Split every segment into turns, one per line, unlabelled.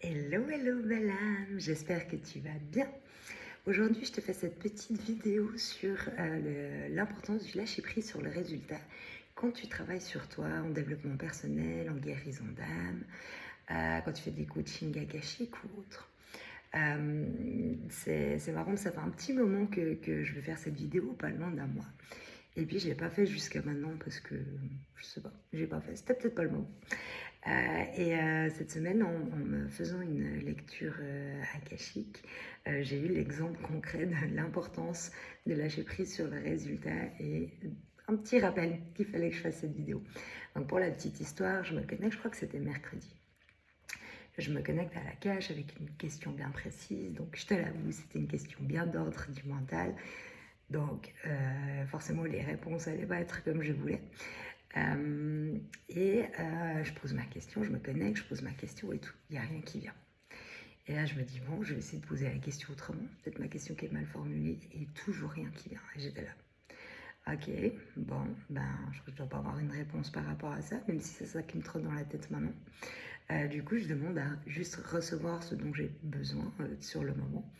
Hello, hello belle âme, j'espère que tu vas bien. Aujourd'hui, je te fais cette petite vidéo sur l'importance du lâcher prise sur le résultat quand tu travailles sur toi en développement personnel, en guérison d'âme, quand tu fais des coachings akashiques ou autre. C'est marrant, ça fait un petit moment que je veux faire cette vidéo, pas loin d'un mois. Et puis, je ne l'ai pas fait jusqu'à maintenant parce que, je sais pas, j'ai pas fait, c'était peut-être pas le moment. Cette semaine, en me faisant une lecture akashique, j'ai eu l'exemple concret de l'importance de lâcher prise sur le résultat et un petit rappel qu'il fallait que je fasse cette vidéo. Donc pour la petite histoire, je me connecte, je crois que c'était mercredi. Je me connecte à la cache avec une question bien précise, donc je te l'avoue, c'était une question bien d'ordre du mental. Donc forcément, les réponses n'allaient pas être comme je voulais. Je pose ma question, je me connecte, je pose ma question et tout. Il n'y a rien qui vient. Et là, je me dis, bon, je vais essayer de poser la question autrement. Peut-être ma question qui est mal formulée et toujours rien qui vient. Et j'étais là. Ok, bon, je ne dois pas avoir une réponse par rapport à ça, même si c'est ça qui me trotte dans la tête maintenant. Du coup, je demande à juste recevoir ce dont j'ai besoin sur le moment.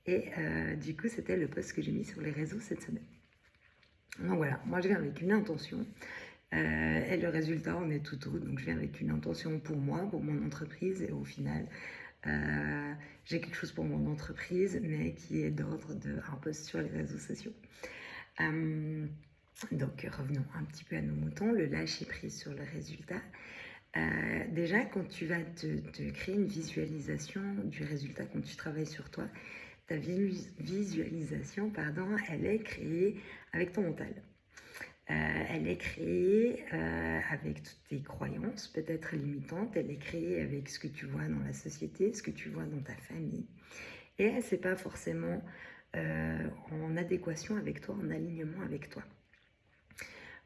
Du coup, c'était le post que j'ai mis sur les réseaux cette semaine. Donc voilà, moi je viens avec une intention. Et le résultat en est tout autre. Donc je viens avec une intention pour moi, pour mon entreprise, et au final, j'ai quelque chose pour mon entreprise, mais qui est d'ordre d'un post sur les réseaux sociaux. Donc revenons un petit peu à nos moutons, le lâcher prise sur le résultat. Déjà, quand tu vas te créer une visualisation du résultat, quand tu travailles sur toi, ta visualisation, elle est créée avec ton mental. Elle est créée avec toutes tes croyances, peut-être limitantes. Elle est créée avec ce que tu vois dans la société, ce que tu vois dans ta famille. Et elle, c'est pas forcément en adéquation avec toi, en alignement avec toi.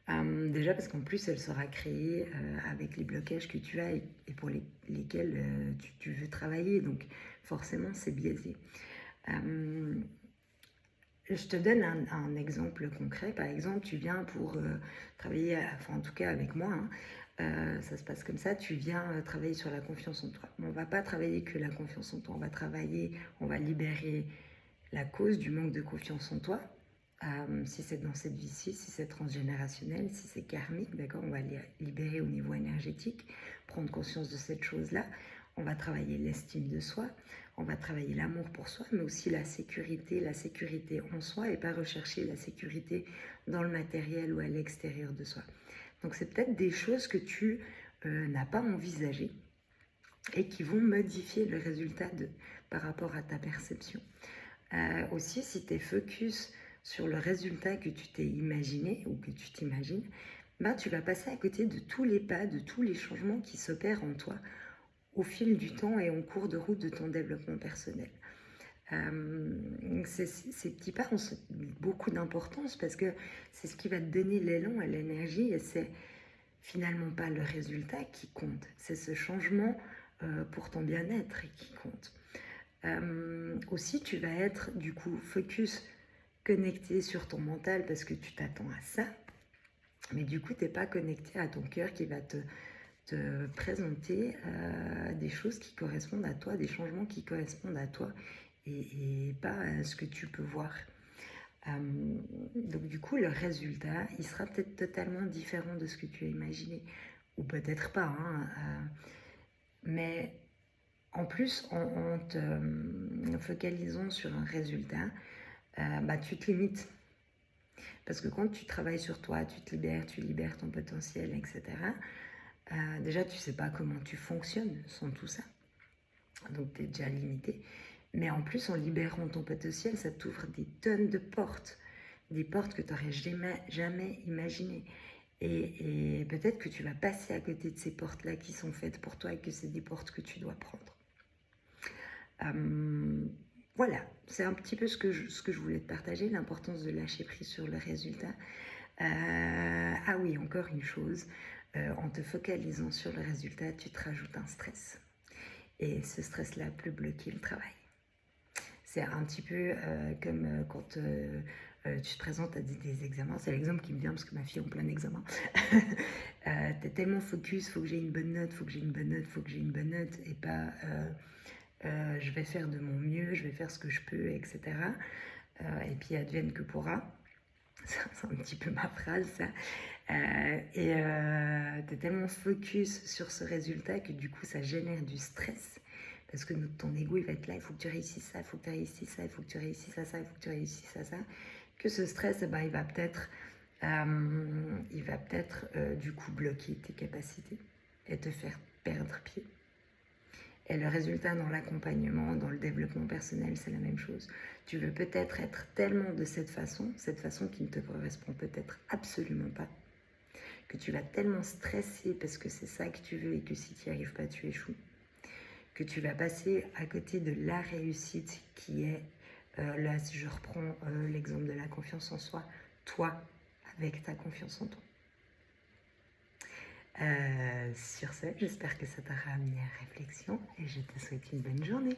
Déjà parce qu'en plus, elle sera créée avec les blocages que tu as et pour lesquels tu veux travailler. Donc forcément, c'est biaisé. Je te donne un exemple concret. Par exemple, tu viens pour travailler, enfin en tout cas avec moi, ça se passe comme ça, tu viens travailler sur la confiance en toi. On ne va pas travailler que la confiance en toi, on va libérer la cause du manque de confiance en toi. Si c'est dans cette vie-ci, si c'est transgénérationnel, si c'est karmique, d'accord, on va libérer au niveau énergétique, prendre conscience de cette chose-là. On va travailler l'estime de soi, on va travailler l'amour pour soi, mais aussi la sécurité en soi et pas rechercher la sécurité dans le matériel ou à l'extérieur de soi. Donc c'est peut-être des choses que tu n'as pas envisagées et qui vont modifier le résultat par rapport à ta perception. Aussi, si tu es focus sur le résultat que tu t'es imaginé ou que tu t'imagines, tu vas passer à côté de tous les pas, de tous les changements qui s'opèrent en toi au fil du temps et en cours de route de ton développement personnel. Ces petits pas ont beaucoup d'importance parce que c'est ce qui va te donner l'élan et l'énergie et c'est finalement pas le résultat qui compte, c'est ce changement pour ton bien-être qui compte. Aussi, tu vas être du coup focus, connecté sur ton mental parce que tu t'attends à ça, mais du coup, tu n'es pas connecté à ton cœur qui va te présenter des choses qui correspondent à toi, des changements qui correspondent à toi et pas à ce que tu peux voir. Donc du coup, le résultat, il sera peut-être totalement différent de ce que tu as imaginé, ou peut-être pas, mais en plus, en te focalisant sur un résultat, tu te limites. Parce que quand tu travailles sur toi, tu libères ton potentiel, etc. Déjà, tu ne sais pas comment tu fonctionnes sans tout ça. Donc, tu es déjà limité. Mais en plus, en libérant ton potentiel, ça t'ouvre des tonnes de portes. Des portes que tu n'aurais jamais imaginées. Et peut-être que tu vas passer à côté de ces portes-là qui sont faites pour toi et que c'est des portes que tu dois prendre. Voilà, c'est un petit peu ce que je voulais te partager, l'importance de lâcher prise sur le résultat. Ah oui, encore une chose, en te focalisant sur le résultat, tu te rajoutes un stress. Et ce stress-là peut bloquer le travail. C'est un petit peu comme quand tu te présentes à des examens, c'est l'exemple qui me vient parce que ma fille est en plein examen. T'es tellement focus, faut que j'ai une bonne note, faut que j'ai une bonne note, faut que j'ai une bonne note, et pas je vais faire de mon mieux, je vais faire ce que je peux, etc. Et puis advienne que pourra. C'est un petit peu ma phrase, ça. T'es tellement focus sur ce résultat que du coup ça génère du stress. Parce que ton ego, il va être là, il faut que tu réussisses ça, il faut que tu réussisses ça, il faut que tu réussisses à ça, il faut que tu réussisses à ça. Que ce stress, eh ben, il va peut-être du coup bloquer tes capacités et te faire perdre pied. Et le résultat dans l'accompagnement, dans le développement personnel, c'est la même chose. Tu veux peut-être être tellement de cette façon qui ne te correspond peut-être absolument pas, que tu vas tellement stresser parce que c'est ça que tu veux et que si tu n'y arrives pas, tu échoues, que tu vas passer à côté de la réussite qui est, là si je reprends l'exemple de la confiance en soi, toi avec ta confiance en toi. Sur ce, j'espère que ça t'aura amené à réflexion et je te souhaite une bonne journée.